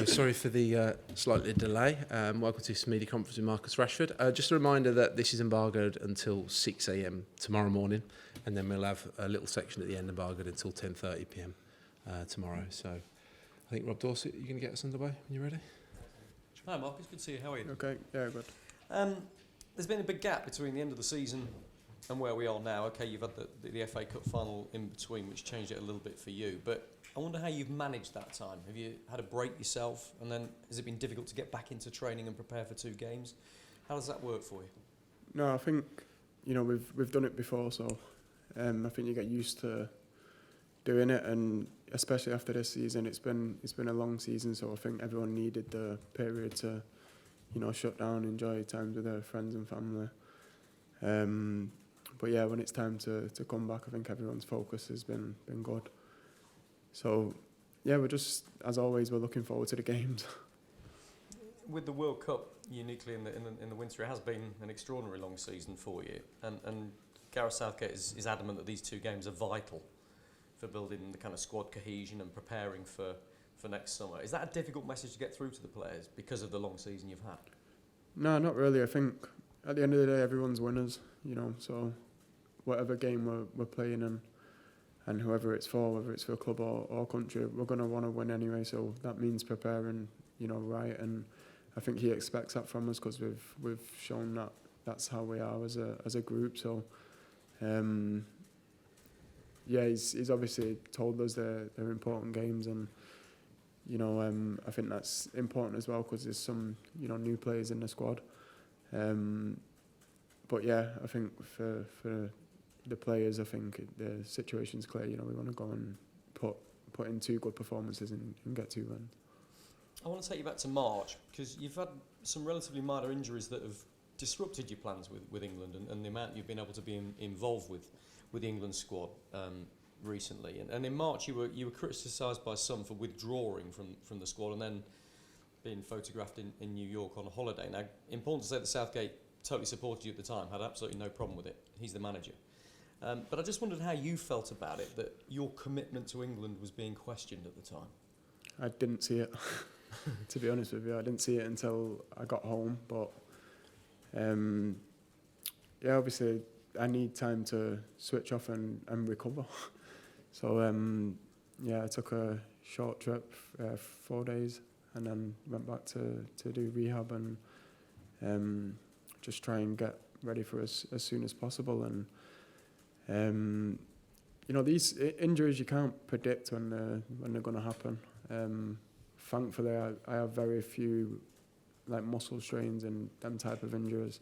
Sorry for the slightly delay. Welcome to this media conference with Marcus Rashford. Just a reminder that this is embargoed until 6 a.m. tomorrow morning, and then we'll have a little section at the end embargoed until 10:30 p.m. Tomorrow. So I think, Rob Dorset, you're going to get us underway when you're ready? Hi Marcus, good to see you. How are you? Okay, yeah, good. There's been a big gap between the end of the season and where we are now. Okay, you've had the FA Cup final in between, which changed it a little bit for you, but I wonder how you've managed that time. Have you had a break yourself, and then has it been difficult to get back into training and prepare for 2 games? How does that work for you? No, I think we've done it before, so I think you get used to doing it, and especially after this season, it's been a long season, so I think everyone needed the period to shut down, enjoy times with their friends and family. But yeah, when it's time to come back, I think everyone's focus has been good. So, yeah, we're just, as always, we're looking forward to the games. With the World Cup, uniquely in the winter, it has been an extraordinary long season for you. And Gareth Southgate is adamant that these 2 games are vital for building the kind of squad cohesion and preparing for next summer. Is that a difficult message to get through to the players because of the long season you've had? No, not really. I think at the end of the day, everyone's winners, so whatever game we're playing and whoever it's for, whether it's for a club or country, we're going to want to win anyway. So that means preparing, right. And I think he expects that from us because we've shown that that's how we are as a group. So, yeah, he's obviously told us they're important games, and I think that's important as well because there's some new players in the squad. But yeah, I think for the players, I think the situation's clear. We want to go and put in 2 good performances and get 2 wins. I want to take you back to March because you've had some relatively minor injuries that have disrupted your plans with England and the amount you've been able to be involved with the England squad recently. And in March you were criticised by some for withdrawing from the squad and then being photographed in New York on a holiday. Now, important to say that Southgate totally supported you at the time, had absolutely no problem with it. He's the manager. But I just wondered how you felt about it, that your commitment to England was being questioned at the time. I didn't see it, to be honest with you. I didn't see it until I got home. But, yeah, obviously I need time to switch off and recover. So, yeah, I took a short trip, 4 days, and then went back to do rehab and just try and get ready for as soon as possible. And these injuries you can't predict when they're going to happen. Thankfully, I have very few muscle strains and them type of injuries,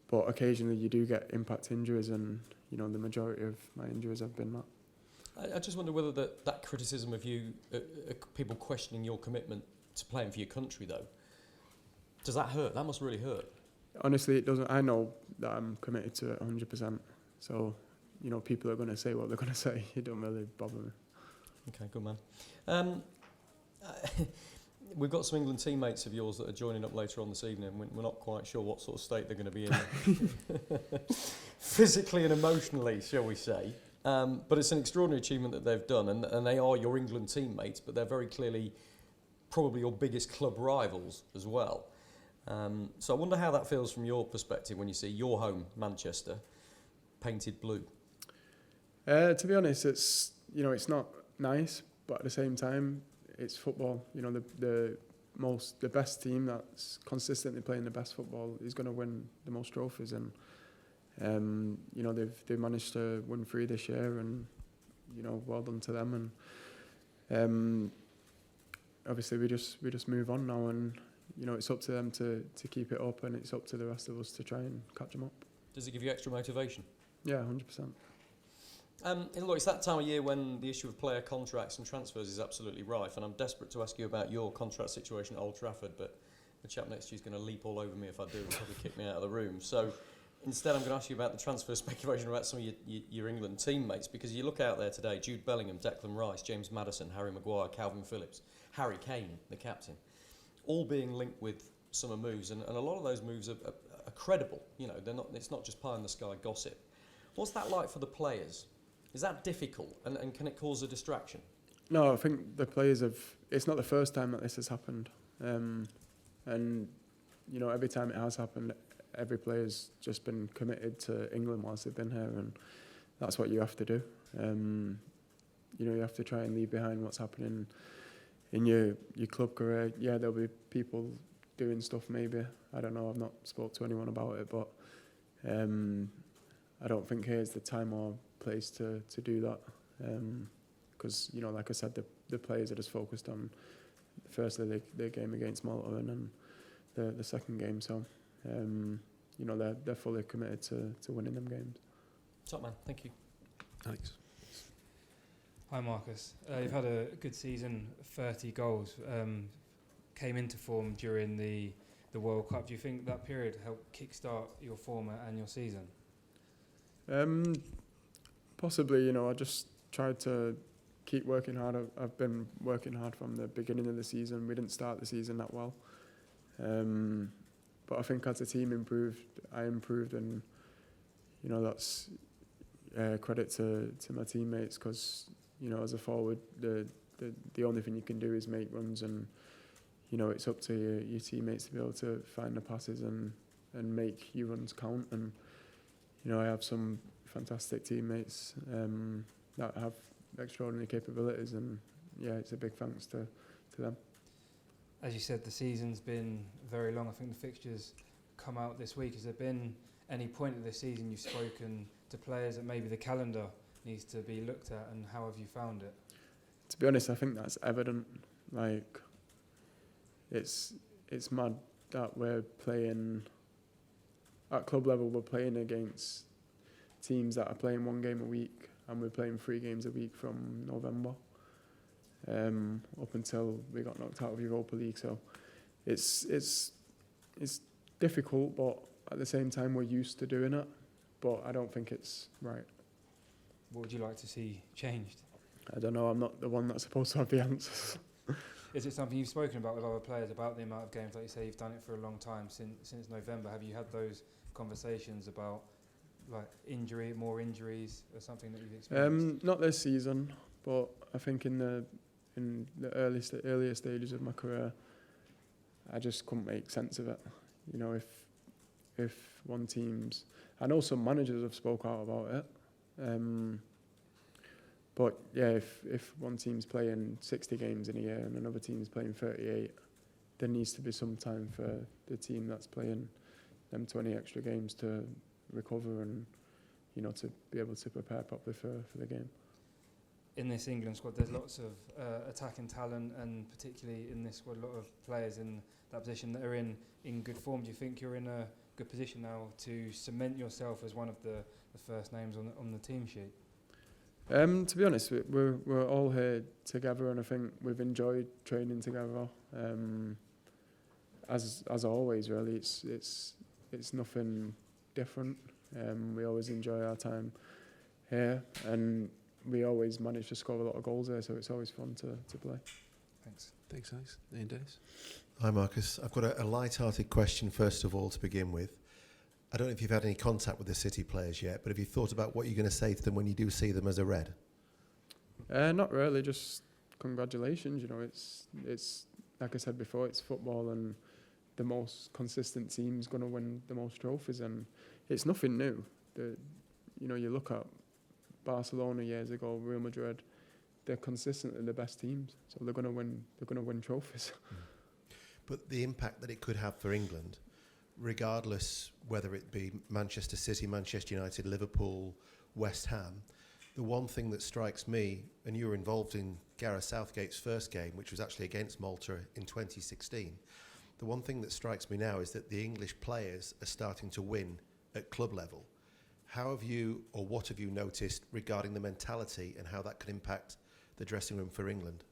but occasionally you do get impact injuries, and the majority of my injuries have been that. I just wonder whether that criticism of you, people questioning your commitment to playing for your country, though, does that hurt? That must really hurt. Honestly, it doesn't. I know that I'm committed to it 100%. So, people are going to say what they're going to say. It don't really bother me. Okay, good man. We've got some England teammates of yours that are joining up later on this evening. We're not quite sure what sort of state they're going to be in, physically and emotionally, shall we say. But it's an extraordinary achievement that they've done, and they are your England teammates, but they're very clearly probably your biggest club rivals as well. So I wonder how that feels from your perspective when you see your home, Manchester, painted blue. To be honest, it's not nice, but at the same time, it's football. The best team that's consistently playing the best football is going to win the most trophies, and they've managed to win 3 this year, and well done to them. And obviously we just move on now, and it's up to them to keep it up, and it's up to the rest of us to try and catch them up. Does it give you extra motivation? Yeah, 100%. Look, it's that time of year when the issue of player contracts and transfers is absolutely rife, and I'm desperate to ask you about your contract situation at Old Trafford, but the chap next to you is going to leap all over me if I do and probably kick me out of the room. So instead I'm going to ask you about the transfer speculation about some of your England teammates, because you look out there today, Jude Bellingham, Declan Rice, James Maddison, Harry Maguire, Calvin Phillips, Harry Kane, the captain, all being linked with summer moves, and a lot of those moves are credible. It's not just pie in the sky gossip. What's that like for the players? Is that difficult, and can it cause a distraction? No, I think the players have. It's not the first time that this has happened, and every time it has happened, every player's just been committed to England whilst they've been here, and that's what you have to do. You have to try and leave behind what's happening in your club career. Yeah, there'll be people doing stuff maybe. I don't know. I've not spoke to anyone about it, but I don't think here's the time or place to do that. Because like I said, the players are just focused on firstly their game against Malta and then the second game. So they're fully committed to winning them games. Top man, thank you. Thanks. Hi Marcus, you've had a good season, 30 goals. Came into form during the World Cup. Do you think that period helped kickstart your form and your season? Possibly. I just tried to keep working hard. I've been working hard from the beginning of the season. We didn't start the season that well, but I think as the team improved, I improved, and that's credit to my teammates, because as a forward, the only thing you can do is make runs, and it's up to your teammates to be able to find the passes and make your runs count. And I have some fantastic teammates that have extraordinary capabilities, and it's a big thanks to them. As you said, the season's been very long. I think the fixtures come out this week. Has there been any point of this season you've spoken to players that maybe the calendar needs to be looked at, and how have you found it? To be honest, I think that's evident. Like, it's mad that we're playing at club level. We're playing against teams that are playing 1 game a week, and we're playing 3 games a week from November up until we got knocked out of Europa League. So it's difficult, but at the same time we're used to doing it. But I don't think it's right. What would you like to see changed? I don't know. I'm not the one that's supposed to have the answers. Is it something you've spoken about with other players, about the amount of games? Like you say, you've done it for a long time, since November. Have you had those conversations about more injuries, or something that you've experienced? Not this season, but I think in the earlier stages of my career, I just couldn't make sense of it. If one team's, I know some managers have spoke out about it. But yeah, if one team's playing 60 games in a year and another team's playing 38, there needs to be some time for the team that's playing them 20 extra games to recover and, to be able to prepare properly for the game. In this England squad, there's lots of attacking talent, and particularly in this squad, a lot of players in that position that are in good form. Do you think you're in a good position now to cement yourself as one of the first names on the team sheet? To be honest, we're all here together, and I think we've enjoyed training together. As always, really, it's nothing different. We always enjoy our time here, and we always manage to score a lot of goals there, so it's always fun to play. Thanks. Thanks, Alex. Ian Dennis. Hi, Marcus. I've got a light-hearted question, first of all, to begin with. I don't know if you've had any contact with the City players yet, but have you thought about what you're going to say to them when you do see them as a Red? Not really, just congratulations. It's like I said before, it's football, and the most consistent team's going to win the most trophies, and it's nothing new. You look at Barcelona years ago, Real Madrid, they're consistently the best teams, so they're going to win trophies. But the impact that it could have for England, regardless whether it be Manchester City, Manchester United, Liverpool, West Ham, the one thing that strikes me, and you were involved in Gareth Southgate's first game, which was actually against Malta in 2016, the one thing that strikes me now is that the English players are starting to win at club level. How have you, or what have you noticed regarding the mentality and how that could impact the dressing room for England?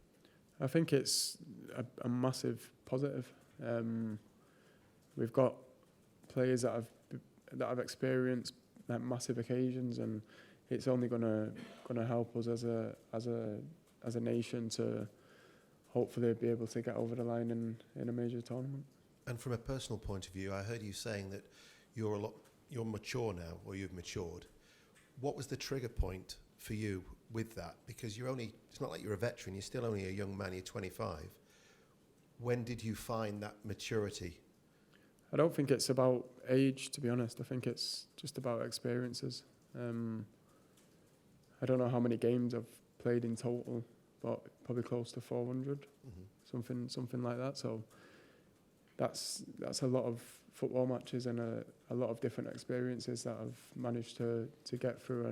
I think it's a massive positive. We've got players that have experienced massive occasions, and it's only gonna help us as a nation to hopefully be able to get over the line in a major tournament. And from a personal point of view, I heard you saying that you're mature now, or you've matured. What was the trigger point for you with that? Because it's not like you're a veteran, you're still only a young man, you're 25. When did you find that maturity? I don't think it's about age, to be honest. I think it's just about experiences. I don't know how many games I've played in total, but probably close to 400, something like that. So that's a lot of football matches and a lot of different experiences that I've managed to get through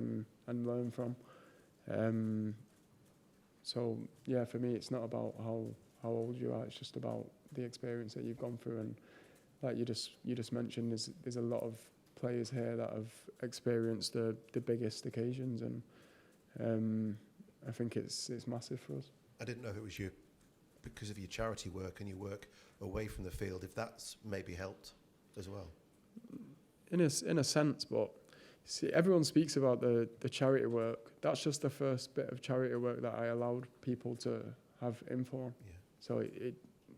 and learn from. So yeah, for me, it's not about how old you are. It's just about the experience that you've gone through. And like you just mentioned, there's a lot of players here that have experienced the biggest occasions, and I think it's massive for us. I didn't know if it was because of your charity work and your work away from the field, if that's maybe helped as well. In a sense, but see, everyone speaks about the charity work. That's just the first bit of charity work that I allowed people to have info on. Yeah. So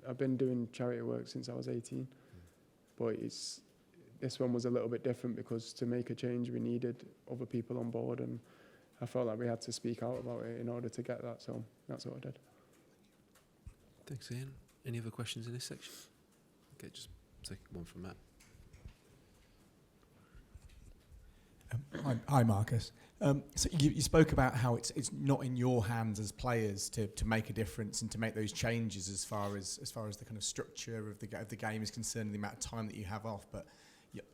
I've been doing charity work since I was 18, but this one was a little bit different because to make a change we needed other people on board, and I felt like we had to speak out about it in order to get that, so that's what I did. Thanks, Ian. Any other questions in this section? Okay, just take one from Matt. Hi, Marcus. So you spoke about how it's not in your hands as players to make a difference and to make those changes as far as the kind of structure of the game is concerned, and the amount of time that you have off. But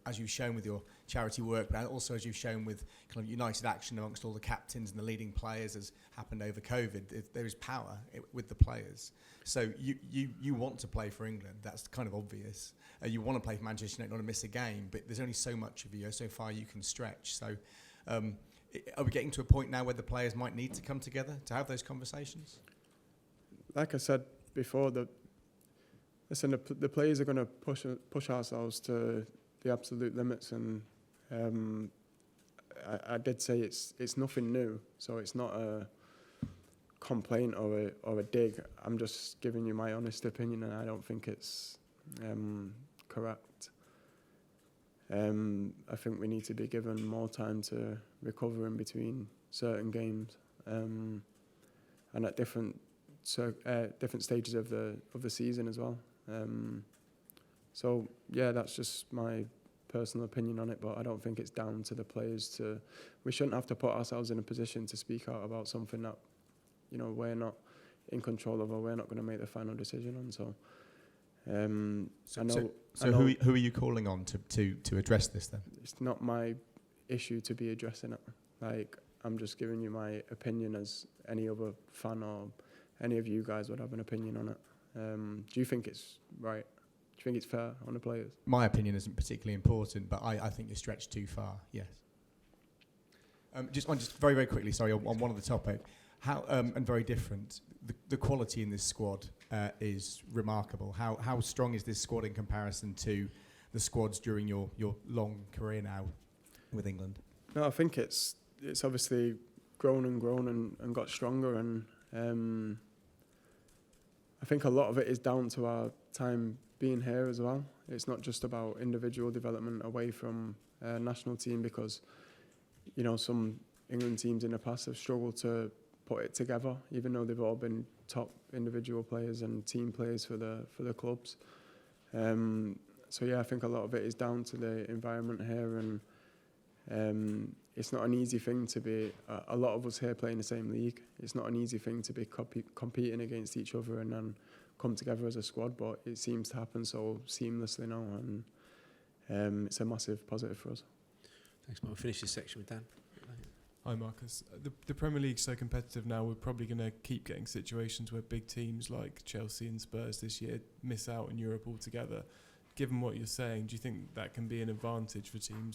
as you've shown with your charity work, but also as you've shown with kind of united action amongst all the captains and the leading players, as happened over COVID, there is power with the players. So you want to play for England. That's kind of obvious. You want to play for Manchester United, not to miss a game, but there's only so much of you, so far you can stretch. So are we getting to a point now where the players might need to come together to have those conversations? Like I said before, the players are going to push ourselves to the absolute limits, and I did say it's nothing new, so it's not a complaint or a dig. I'm just giving you my honest opinion, and I don't think it's correct. I think we need to be given more time to recover in between certain games, and at different stages of the season as well. So yeah, that's just my personal opinion on it, but I don't think it's down to the players we shouldn't have to put ourselves in a position to speak out about something that, we're not in control of, or we're not going to make the final decision on. So who are you calling on to address this then? It's not my issue to be addressing it. Like, I'm just giving you my opinion as any other fan or any of you guys would have an opinion on it. Do you think it's right? Do you think it's fair on the players? My opinion isn't particularly important, but I think you're stretched too far, yes. Just very, very quickly, sorry, on one of the topic, how and very different, the quality in this squad is remarkable. How strong is this squad in comparison to the squads during your long career now with England? No, I think it's obviously grown and got stronger, and I think a lot of it is down to our time being here as well. It's not just about individual development away from national team, because some England teams in the past have struggled to put it together, even though they've all been top individual players and team players for the clubs. So yeah, I think a lot of it is down to the environment here, and it's not an easy thing to be. A lot of us here play in the same league. It's not an easy thing to be competing against each other and then come together as a squad, but it seems to happen so seamlessly now, and it's a massive positive for us. Thanks, Mark. We'll finish this section with Dan. Hi, Marcus. The Premier League's so competitive now, we're probably going to keep getting situations where big teams like Chelsea and Spurs this year miss out in Europe altogether. Given what you're saying, do you think that can be an advantage for teams